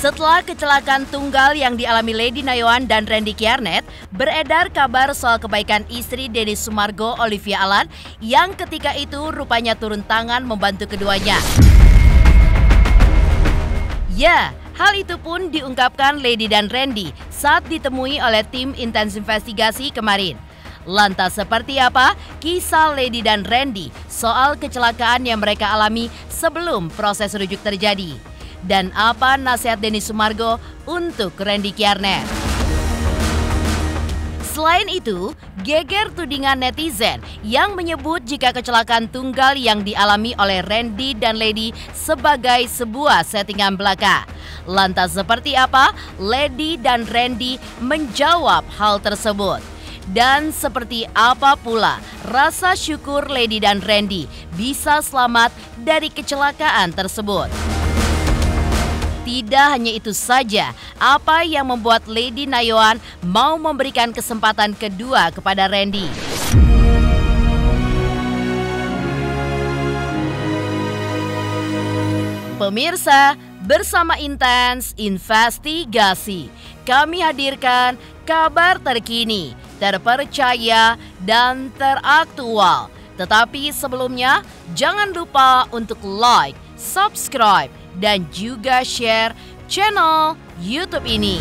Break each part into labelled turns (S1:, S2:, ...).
S1: Setelah kecelakaan tunggal yang dialami Lady Nayawan dan Randy Kiernet, beredar kabar soal kebaikan istri Denny Sumargo, Olivia Alan, yang ketika itu rupanya turun tangan membantu keduanya. Ya, hal itu pun diungkapkan Lady dan Randy saat ditemui oleh tim intens investigasi kemarin. Lantas seperti apa kisah Lady dan Randy soal kecelakaan yang mereka alami sebelum proses rujuk terjadi? Dan apa nasihat Denny Sumargo untuk Randy Kiernet? Selain itu, geger tudingan netizen yang menyebut jika kecelakaan tunggal yang dialami oleh Randy dan Lady sebagai sebuah settingan belaka. Lantas seperti apa Lady dan Randy menjawab hal tersebut? Dan seperti apa pula rasa syukur Lady dan Randy bisa selamat dari kecelakaan tersebut? Tidak hanya itu saja, apa yang membuat Lady Nayawan mau memberikan kesempatan kedua kepada Randy? Pemirsa, bersama Intens Investigasi, kami hadirkan kabar terkini, terpercaya, dan teraktual. Tetapi sebelumnya, jangan lupa untuk like, subscribe, dan juga share channel YouTube ini.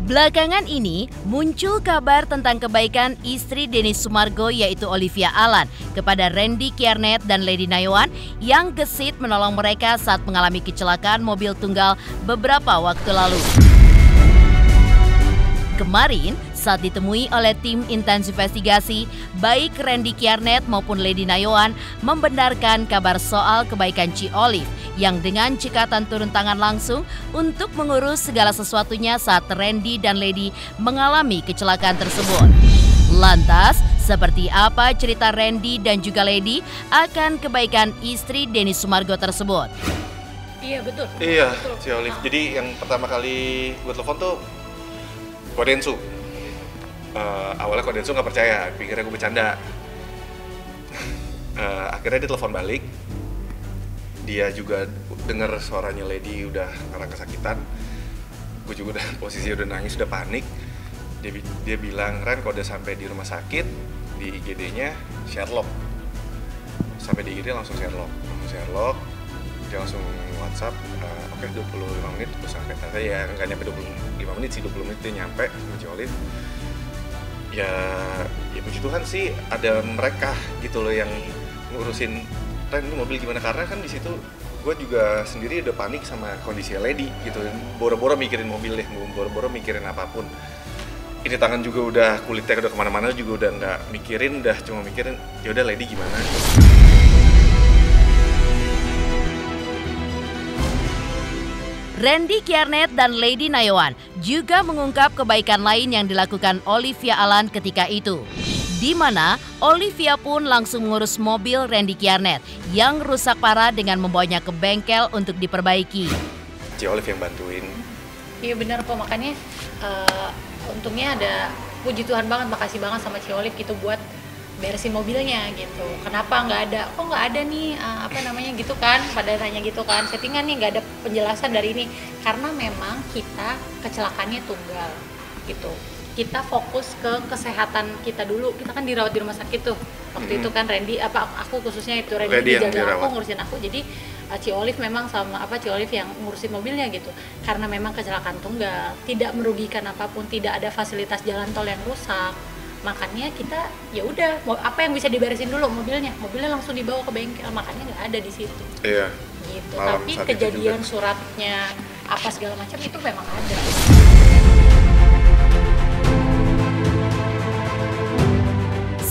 S1: Belakangan ini muncul kabar tentang kebaikan istri Denny Sumargo yaitu Olivia Alan kepada Randy Kiernet dan Lady Nayawan yang gesit menolong mereka saat mengalami kecelakaan mobil tunggal beberapa waktu lalu. Kemarin saat ditemui oleh tim intens investigasi, baik Randy Kiernet maupun Lady Nayawan membenarkan kabar soal kebaikan Ci Olive yang dengan cekatan turun tangan langsung untuk mengurus segala sesuatunya saat Randy dan Lady mengalami kecelakaan tersebut. Lantas, seperti apa cerita Randy dan juga Lady akan kebaikan istri Denny Sumargo tersebut?
S2: Iya, betul.
S3: Iya,
S2: betul.
S3: Ci Olive. Jadi yang pertama kali gue telepon tuh Kodensu. Awalnya Kodensu nggak percaya, pikirnya gue bercanda. Akhirnya dia telepon balik. Dia juga dengar suaranya Lady udah karena kesakitan. Gue juga udah posisi udah nangis, udah panik. Dia bilang, "Ren, kalau udah sampai di rumah sakit, di IGD-nya Sherlock." Sampai di IGD langsung Sherlock. Dia langsung WhatsApp, oke, 25 menit gue sampai. Ternyata ya nggak nyampe 25 menit sih, 20 menit dia nyampe sama Ci Olive. Ya puji Tuhan sih ada mereka gitu loh yang ngurusin, "Ren, ini mobil gimana?" Karena kan di situ gue juga sendiri udah panik sama kondisi Lady gitu. Boro-boro mikirin mobil deh, boro-boro mikirin apapun. Ini tangan juga udah, kulitnya udah kemana-mana juga udah nggak mikirin, udah cuma mikirin ya udah Lady gimana.
S1: Randy Kiernet dan Lady Nayawan juga mengungkap kebaikan lain yang dilakukan Olivia Alan ketika itu, di mana Olivia pun langsung mengurus mobil Randy Kiernet yang rusak parah dengan membawanya ke bengkel untuk diperbaiki.
S3: Ci Olive yang bantuin.
S2: Iya benar kok, makanya untungnya ada, puji Tuhan banget, makasih banget sama Ci Olive gitu buat beresin mobilnya gitu. Kenapa nggak ada? Kok nggak ada nih gitu kan? Pada nanya gitu kan, settingan nih nggak ada penjelasan dari ini. Karena memang kita kecelakaannya tunggal gitu. Kita fokus ke kesehatan kita dulu. Kita kan dirawat di rumah sakit tuh. Waktu itu kan Randy, aku khususnya itu Randy dijaga aku, ngurusin aku. Jadi Ci Olive memang sama Ci Olive yang ngurusin mobilnya gitu. Karena memang kecelakaan tunggal, tidak merugikan apapun, tidak ada fasilitas jalan tol yang rusak. Makanya kita ya udah, apa yang bisa diberesin dulu mobilnya langsung dibawa ke bengkel, makanya nggak ada di situ.
S3: Iya.
S2: Gitu. Tapi kejadian suratnya apa segala macam itu memang ada.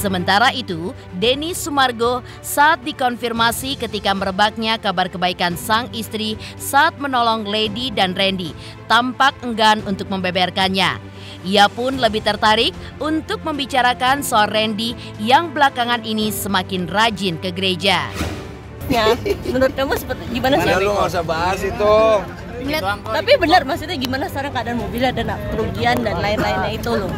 S1: Sementara itu, Denny Sumargo saat dikonfirmasi ketika merebaknya kabar kebaikan sang istri saat menolong Lady dan Randy, tampak enggan untuk membeberkannya. Ia pun lebih tertarik untuk membicarakan soal Randy yang belakangan ini semakin rajin ke gereja.
S4: Ya, menurut kamu seperti gimana sih?
S5: Mana lu nggak usah bahas itu.
S4: Tapi benar, maksudnya gimana sekarang keadaan mobilnya dan kerugian dan lain-lainnya itu loh.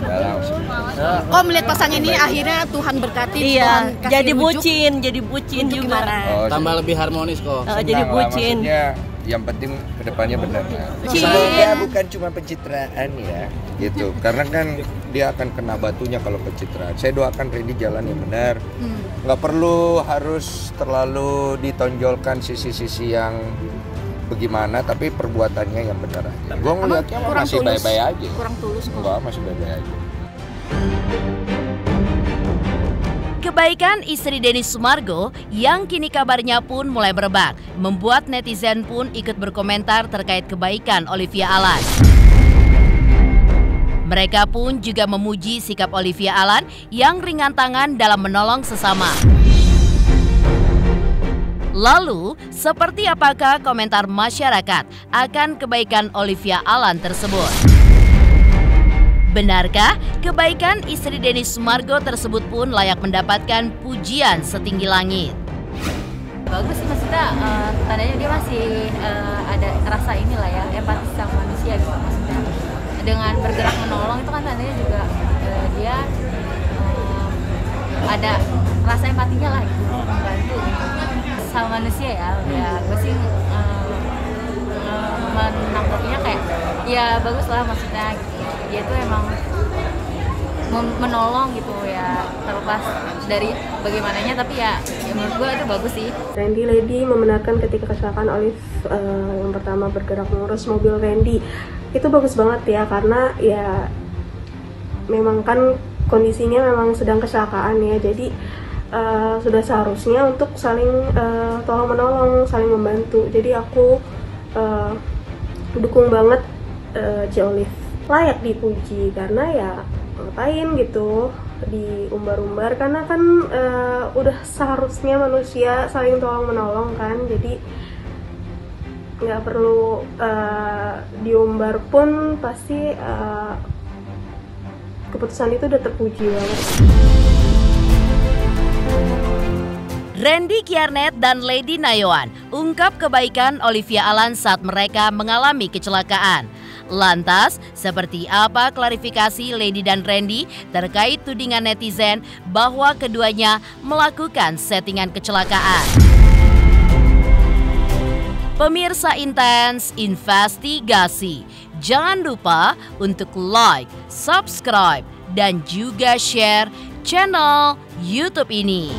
S6: Kok melihat pasangan ini akhirnya Tuhan berkati,
S4: Iya,
S6: Tuhan kasih
S4: jadi
S6: rujuk.
S4: jadi bucin
S6: Untuk
S4: juga.
S6: gimana?
S7: Tambah lebih harmonis kok.
S4: Jadi bucin.
S5: Maksudnya yang penting kedepannya benar.
S4: Cin.
S5: Semoga bukan cuma pencitraan ya, gitu. Karena kan dia akan kena batunya kalau pencitraan. Saya doakan Randy jalan yang benar. Nggak perlu harus terlalu ditonjolkan sisi-sisi yang bagaimana, tapi perbuatannya yang benar aja. Gue ngeliatnya
S6: kurang
S5: masih
S6: tulus.
S5: baik-baik aja.
S6: Kurang tulus kok.
S5: Enggak, masih baik-baik aja.
S1: Kebaikan istri Denny Sumargo yang kini kabarnya pun mulai merebak, membuat netizen pun ikut berkomentar terkait kebaikan Olivia Alan. Mereka pun juga memuji sikap Olivia Alan yang ringan tangan dalam menolong sesama. Lalu, seperti apakah komentar masyarakat akan kebaikan Olivia Alan tersebut? Benarkah kebaikan istri Denny Sumargo tersebut pun layak mendapatkan pujian setinggi langit?
S2: Bagus sih, maksudnya tandanya dia masih ada rasa inilah ya, empati sama manusia gitu maksudnya. Dengan bergerak menolong itu kan tandanya juga dia ada rasa empatinya lah gitu, membantu gitu. Sama manusia ya gue sih menanggapinya kayak ya bagus lah maksudnya gitu. Dia tuh emang menolong gitu ya, terlepas dari bagaimananya, tapi ya menurut gue itu bagus sih.
S8: Randy Lady membenarkan ketika kecelakaan Olive yang pertama bergerak mengurus mobil Randy. Itu bagus banget ya, karena ya memang kan kondisinya memang sedang kecelakaan ya, jadi sudah seharusnya untuk saling tolong menolong, saling membantu. Jadi aku dukung banget Ci Olive, layak dipuji karena ya ngapain gitu diumbar-umbar, karena kan udah seharusnya manusia saling tolong menolong kan, jadi nggak perlu diumbar pun pasti keputusan itu udah terpuji banget.
S1: Randy Kiernet dan Lady Nayoan ungkap kebaikan Olivia Alan saat mereka mengalami kecelakaan. Lantas, seperti apa klarifikasi Lady dan Randy terkait tudingan netizen bahwa keduanya melakukan settingan kecelakaan? Pemirsa Intens Investigasi, jangan lupa untuk like, subscribe, dan juga share channel YouTube ini.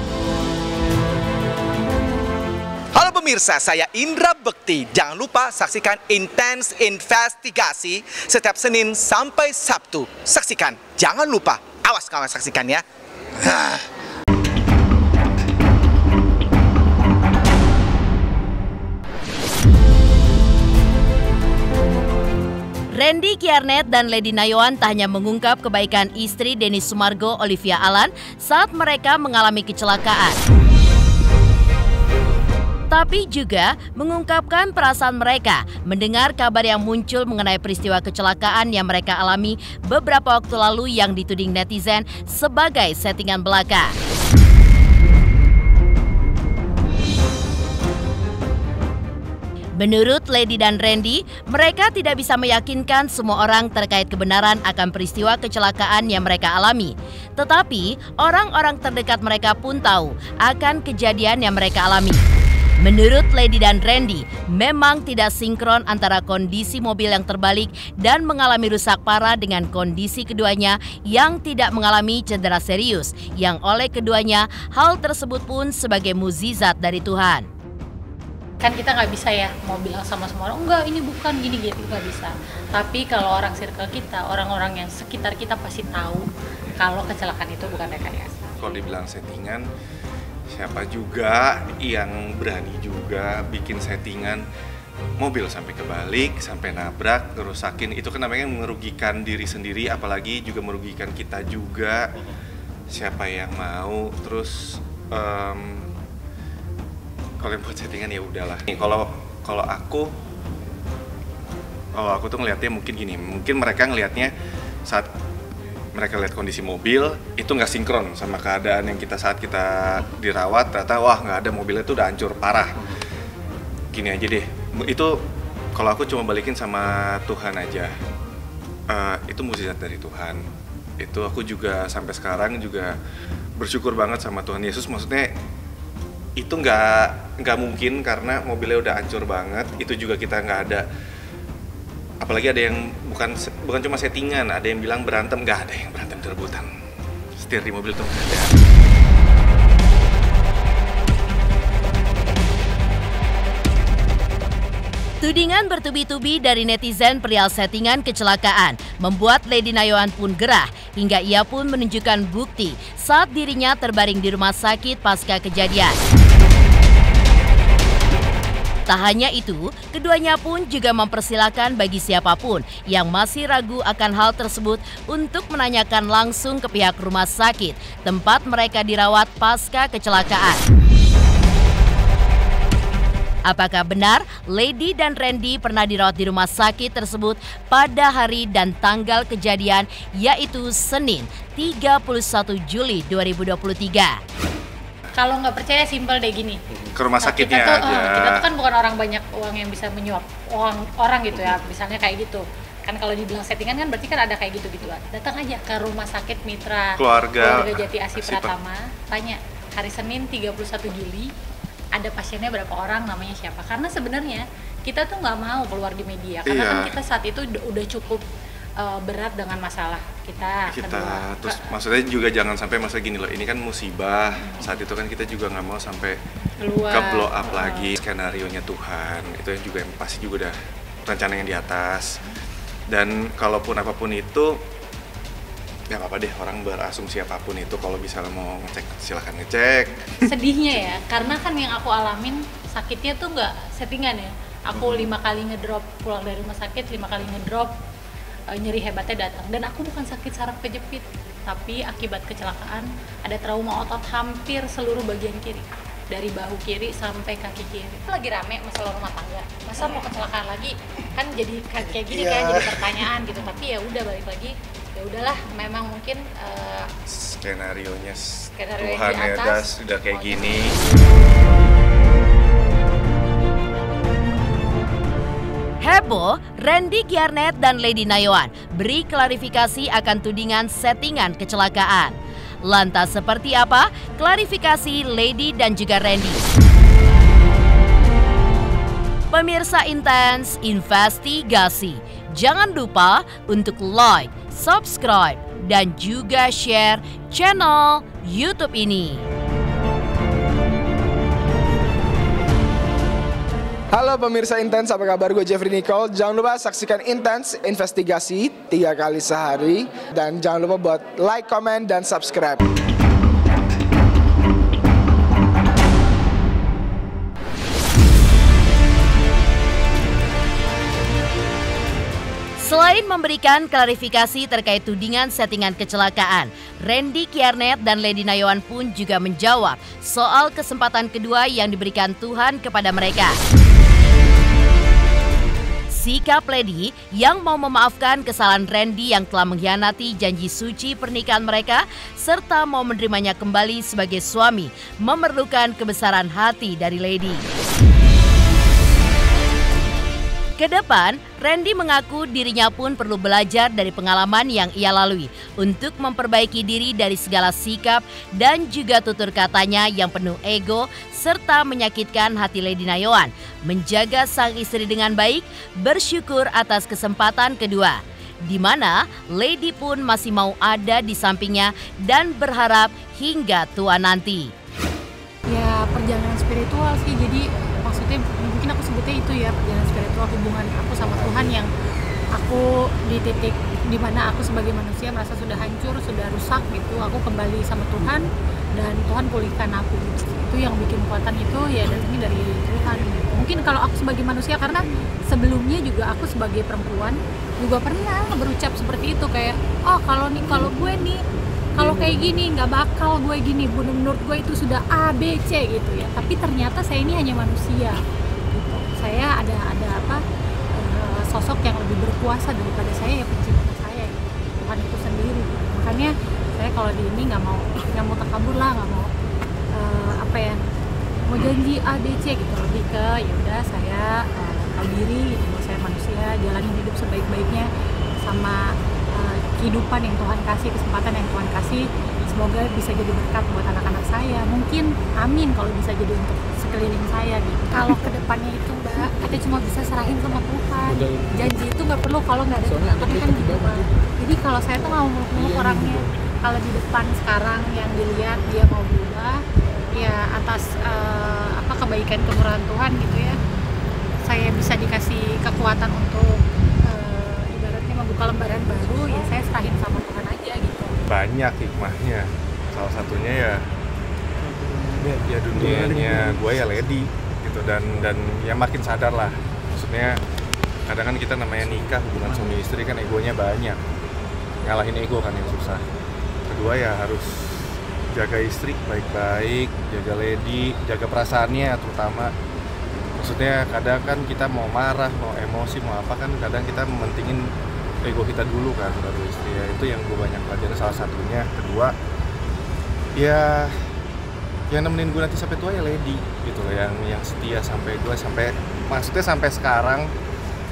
S9: Halo pemirsa, saya Indra Bekti. Jangan lupa saksikan Intens Investigasi setiap Senin sampai Sabtu. Saksikan, jangan lupa. Awas kawan saksikan ya.
S1: Randy Kiernet dan Lady Nayoan tak hanya mengungkap kebaikan istri Denny Sumargo, Olivia Alan, saat mereka mengalami kecelakaan, tapi juga mengungkapkan perasaan mereka mendengar kabar yang muncul mengenai peristiwa kecelakaan yang mereka alami beberapa waktu lalu yang dituding netizen sebagai settingan belaka. Menurut Lady dan Randy, mereka tidak bisa meyakinkan semua orang terkait kebenaran akan peristiwa kecelakaan yang mereka alami. Tetapi, orang-orang terdekat mereka pun tahu akan kejadian yang mereka alami. Menurut Lady dan Randy, memang tidak sinkron antara kondisi mobil yang terbalik dan mengalami rusak parah dengan kondisi keduanya yang tidak mengalami cedera serius, yang oleh keduanya hal tersebut pun sebagai mukjizat dari Tuhan.
S2: Kan kita nggak bisa ya mau bilang sama semua orang, enggak ini bukan gini gitu, nggak bisa. Tapi kalau orang circle kita, orang-orang yang sekitar kita pasti tahu kalau kecelakaan itu bukan rekayasa.
S3: Kalau dibilang settingan, siapa juga yang berani juga bikin settingan mobil sampai kebalik, sampai nabrak, ngerusakin. Itu kan namanya merugikan diri sendiri, apalagi juga merugikan kita juga. Siapa yang mau? Terus kalau yang buat settingan ya udahlah. Kalau aku tuh ngelihatnya mungkin gini, mungkin mereka ngelihatnya saat mereka lihat kondisi mobil itu nggak sinkron sama keadaan yang saat kita dirawat. Ternyata wah nggak ada, mobilnya itu udah hancur parah. Gini aja deh, itu kalau aku cuma balikin sama Tuhan aja, itu mukjizat dari Tuhan. Itu aku juga sampai sekarang juga bersyukur banget sama Tuhan Yesus. Maksudnya itu nggak mungkin karena mobilnya udah hancur banget. Itu juga kita nggak ada, apalagi ada yang bukan cuma settingan, ada yang bilang berantem. Nggak ada yang berantem rebutan. Setir di mobil tuh nggak ada.
S1: Tudingan bertubi-tubi dari netizen perihal settingan kecelakaan membuat Lady Nayoan pun gerah hingga ia pun menunjukkan bukti saat dirinya terbaring di rumah sakit pasca kejadian. Tak hanya itu, keduanya pun juga mempersilahkan bagi siapapun yang masih ragu akan hal tersebut untuk menanyakan langsung ke pihak rumah sakit tempat mereka dirawat pasca kecelakaan. Apakah benar Lady dan Randy pernah dirawat di rumah sakit tersebut pada hari dan tanggal kejadian, yaitu Senin 31 Juli 2023?
S2: Kalau nggak percaya simpel deh gini.
S3: Ke rumah sakitnya aja.
S2: Kita tuh kan bukan orang banyak uang yang bisa menyuap orang gitu ya, misalnya kayak gitu. Kan kalau dibilang settingan kan berarti kan ada kayak gitu-gituan. Datang aja ke rumah sakit mitra keluarga Jati Asih Pratama, tanya hari Senin 31 Juli ada pasiennya berapa orang, namanya siapa. Karena sebenarnya kita tuh nggak mau keluar di media karena kan kita saat itu udah cukup berat dengan masalah kita
S3: terus maksudnya juga jangan sampai masa gini loh, ini kan musibah. Saat itu kan kita juga nggak mau sampai ke blow up lagi. Skenarionya Tuhan itu yang juga yang pasti juga udah rencana yang di atas. Dan kalaupun apapun itu nggak apa-apa deh, orang berasumsi apapun itu. Kalau misalnya mau ngecek silahkan ngecek.
S2: Sedihnya ya, karena kan yang aku alamin sakitnya tuh nggak settingan ya. Aku 5 kali ngedrop pulang dari rumah sakit, 5 kali ngedrop, nyeri hebatnya datang. Dan aku bukan sakit saraf kejepit, tapi akibat kecelakaan ada trauma otot hampir seluruh bagian kiri, dari bahu kiri sampai kaki kiri. Lagi rame masalah rumah tangga, masa mau kecelakaan lagi? Kan jadi kayak gini kan jadi pertanyaan gitu. Tapi ya udah, balik lagi, ya udahlah, memang mungkin
S3: skenarionya
S2: Tuhan
S3: ya sudah kayak gini.
S1: Heboh, Randy Kiernet dan Lady Nayoan beri klarifikasi akan tudingan settingan kecelakaan. Lantas seperti apa klarifikasi Lady dan juga Randy? Pemirsa Intens Investigasi, jangan lupa untuk like, subscribe, dan juga share channel YouTube ini.
S7: Halo pemirsa Intens, apa kabar? Gue Jeffrey Nicole. Jangan lupa saksikan Intens Investigasi 3 kali sehari. Dan jangan lupa buat like, comment, dan subscribe.
S1: Selain memberikan klarifikasi terkait tudingan settingan kecelakaan, Randy Kiernet dan Lady Nayoan pun juga menjawab soal kesempatan kedua yang diberikan Tuhan kepada mereka. Sikap Lady yang mau memaafkan kesalahan Randy yang telah mengkhianati janji suci pernikahan mereka serta mau menerimanya kembali sebagai suami memerlukan kebesaran hati dari Lady. Kedepan, Randy mengaku dirinya pun perlu belajar dari pengalaman yang ia lalui untuk memperbaiki diri dari segala sikap dan juga tutur katanya yang penuh ego serta menyakitkan hati Lady Nayoan, menjaga sang istri dengan baik, bersyukur atas kesempatan kedua, di mana Lady pun masih mau ada di sampingnya dan berharap hingga tua nanti.
S6: Ya, perjalanan spiritual sih, jadi maksudnya mungkin aku sebutnya itu ya, perjalanan spiritual, hubungan aku sama Tuhan yang aku di titik dimana aku sebagai manusia merasa sudah hancur, sudah rusak gitu, aku kembali sama Tuhan dan Tuhan pulihkan aku gitu. Itu yang bikin kekuatan itu ya datangnya dari Tuhan. Mungkin kalau aku sebagai manusia, karena sebelumnya juga aku sebagai perempuan juga pernah berucap seperti itu, kayak kalau gue nih kalau kayak gini nggak bakal gue gini, menurut gue itu sudah A, B, C gitu ya. Tapi ternyata saya ini hanya manusia gitu. Saya ada sosok yang lebih berkuasa daripada saya, ya pencipta saya gitu. Tuhan itu sendiri. Makanya saya kalau di ini nggak mau takabur lah, nggak mau mau janji A, B, C gitu, lebih ke ya udah saya tahu diri gitu, saya manusia, jalanin hidup sebaik-baiknya sama kehidupan yang Tuhan kasih, kesempatan yang Tuhan kasih, semoga bisa jadi berkat buat anak-anak saya, mungkin amin kalau bisa jadi untuk sekeliling saya gitu. Kalau kedepannya itu Mbak, kita cuma bisa serahin sama Tuhan, janji itu nggak perlu kalau nggak ada tindakan kan gitu Mbak. Jadi kalau saya tuh nggak mau muluk-muluk orangnya, kalau di depan sekarang yang dilihat dia mau berubah ya atas kebaikan kemurahan Tuhan gitu ya, saya bisa dikasih kekuatan untuk ibaratnya membuka lembaran baru, ya saya serahin sama Tuhan aja gitu.
S3: Banyak hikmahnya, salah satunya ya dunianya gue ya lady gitu, dan ya makin sadar lah, maksudnya kadang kan kita namanya nikah, hubungan suami istri kan egonya banyak, ngalahin ego kan yang susah. Kedua ya harus jaga istri baik-baik, jaga lady, jaga perasaannya terutama. Maksudnya kadang kan kita mau marah, mau emosi, mau apa kan kadang kita mementingin ego kita dulu kan baru istri ya. Itu yang gue banyak pelajarin salah satunya. Kedua ya yang nemenin gue nanti sampai tua ya lady gitu loh, yang setia sampai gue maksudnya sampai sekarang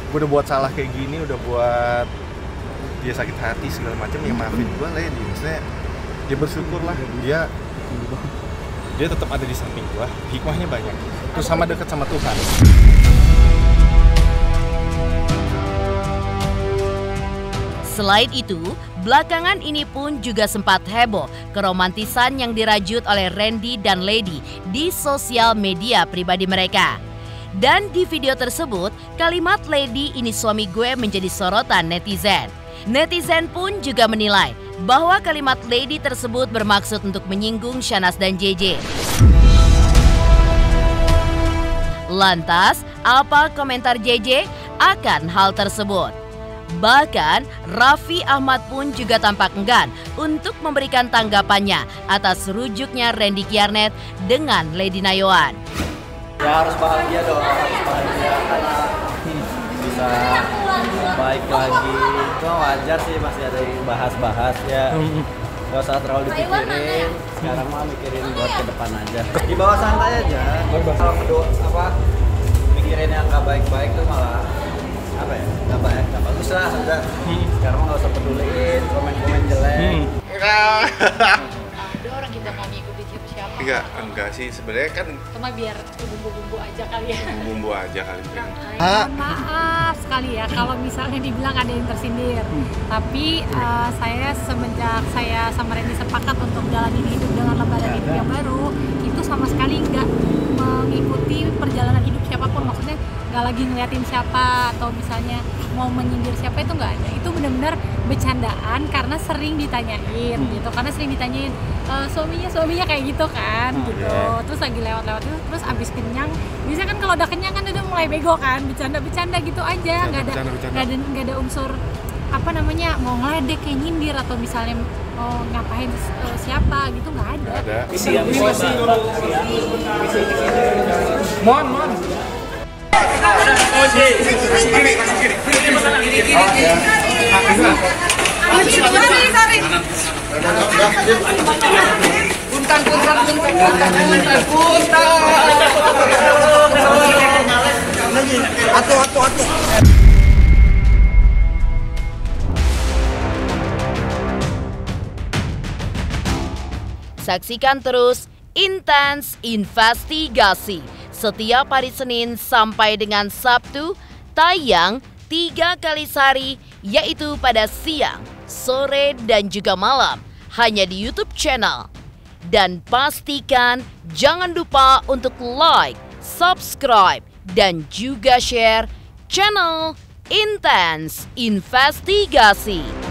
S3: gue udah buat salah kayak gini, udah buat dia sakit hati segala macam, ya maafin gue lady. Maksudnya dia bersyukur lah, dia tetap ada di samping gua, hikmahnya banyak, terus sama dekat sama Tuhan.
S1: Selain itu, belakangan ini pun juga sempat heboh keromantisan yang dirajut oleh Randy dan Lady di sosial media pribadi mereka. Dan di video tersebut, kalimat Lady ini suami gue menjadi sorotan netizen. Netizen pun juga menilai bahwa kalimat Lady tersebut bermaksud untuk menyinggung Shahnaz dan JJ. Lantas, apa komentar JJ akan hal tersebut? Bahkan, Raffi Ahmad pun juga tampak enggan untuk memberikan tanggapannya atas rujuknya Randy Kjarnet dengan Lady Nayoan.
S10: Ya harus bahagia dong, harus bahagia karena bisa baik lagi. Itu wajar sih, masih ada yang bahas-bahas ya. Gak usah terlalu dipikirin. Sekarang mah mikirin buat ke depan aja. Di bawah santai aja. Kalau mikirin yang gak baik-baik tuh malah gak bagus lah. Udah. Sekarang mah gak usah peduliin komen-komen jelek.
S2: Ada orang kita nggak ngikutin siapa-siapa.
S3: Enggak sih, sebenarnya kan
S2: cuma biar bumbu-bumbu aja kali ya.
S3: Bumbu aja kali ya.
S6: Maaf sekali ya kalau misalnya dibilang ada yang tersindir. Tapi saya semenjak saya sama Randy sepakat untuk jalanin hidup dengan lembaran hidup yang baru, itu sama sekali nggak mengikuti perjalanan hidup siapapun. Maksudnya nggak lagi ngeliatin siapa atau misalnya mau menyindir siapa, itu nggak ada. Itu benar-benar bercandaan karena sering ditanyain gitu. Karena sering ditanyain suaminya kayak gitu kan gitu. Terus lagi lewat-lewat itu, terus abis kenyang. Biasanya kan kalau udah kenyang kan udah mulai bego kan, bercanda gitu aja, nggak ada unsur mau ngeledek kayak nyindir atau misalnya mau ngapain siapa gitu, nggak ada.
S10: Mohon.
S1: Saksikan terus Intens Investigasi setiap hari Senin sampai dengan Sabtu, tayang 3 kali sehari, yaitu pada siang, sore, dan juga malam, hanya di YouTube channel. Dan pastikan jangan lupa untuk like, subscribe, dan juga share channel Intens Investigasi.